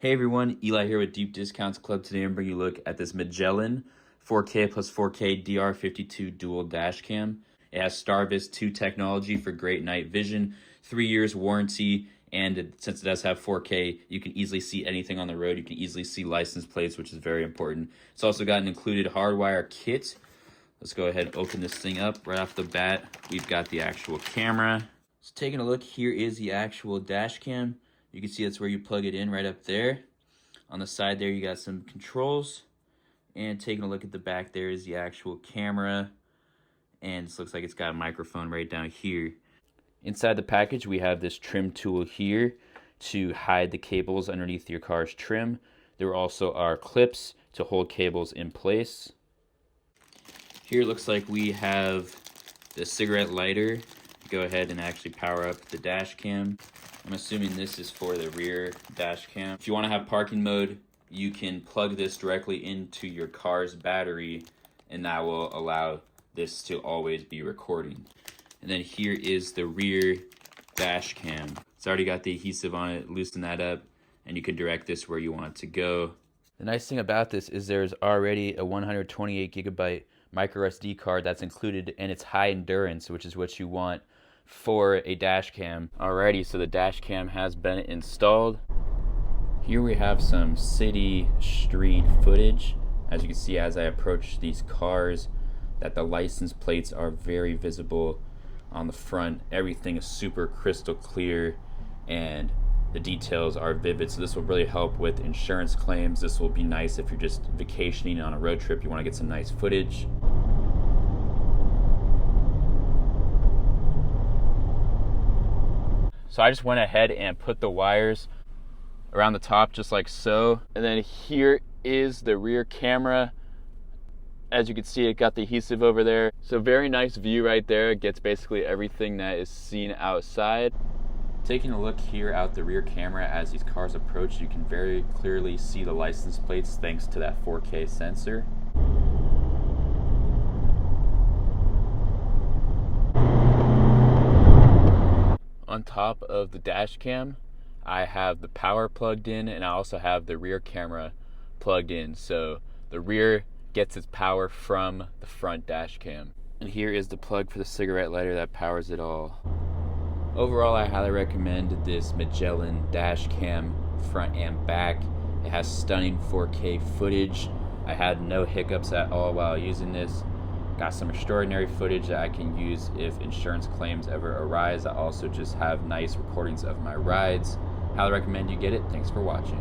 Hey everyone, Eli here with Deep Discounts Club. Today I'm bringing you a look at this Magellan 4K plus 4K DR52 dual dash cam. It has STARVIS 2 technology for great night vision, 3 years warranty, and since it does have 4K, you can easily see anything on the road. You can easily see license plates, which is very important. It's also got an included hardwire kit. Let's go ahead and open this thing up. Right off the bat, we've got the actual camera. So taking a look, here is the actual dash cam. You can see that's where you plug it in, right up there. On the side there, you got some controls. And taking a look at the back, there is the actual camera. And this looks like it's got a microphone right down here. Inside the package, we have this trim tool here to hide the cables underneath your car's trim. There also are clips to hold cables in place. Here it looks like we have the cigarette lighter. Go ahead and actually power up the dash cam. I'm assuming this is for the rear dash cam. If you want to have parking mode, you can plug this directly into your car's battery, and that will allow this to always be recording. And then here is the rear dash cam. It's already got the adhesive on it. Loosen that up, and you can direct this where you want it to go. The nice thing about this is there's already a 128 gigabyte micro SD card that's included, and it's high endurance, which is what you want for a dash cam. Alrighty, so the dash cam has been installed. Here we have some city street footage. As you can see, as I approach these cars, that the license plates are very visible on the front. Everything is super crystal clear and the details are vivid, so this will really help with insurance claims. This will be nice if you're just vacationing on a road trip, you want to get some nice footage. So I just went ahead and put the wires around the top just like so. And then here is the rear camera. As you can see, it got the adhesive over there. So very nice view right there. It gets basically everything that is seen outside. Taking a look here out the rear camera as these cars approach, you can very clearly see the license plates thanks to that 4K sensor. On top of the dash cam, I have the power plugged in, and I also have the rear camera plugged in. So the rear gets its power from the front dash cam. And here is the plug for the cigarette lighter that powers it all. Overall, I highly recommend this Magellan dash cam front and back. It has stunning 4K footage. I had no hiccups at all while using this. Got some extraordinary footage that I can use if insurance claims ever arise. I also just have nice recordings of my rides. Highly recommend you get it. Thanks for watching.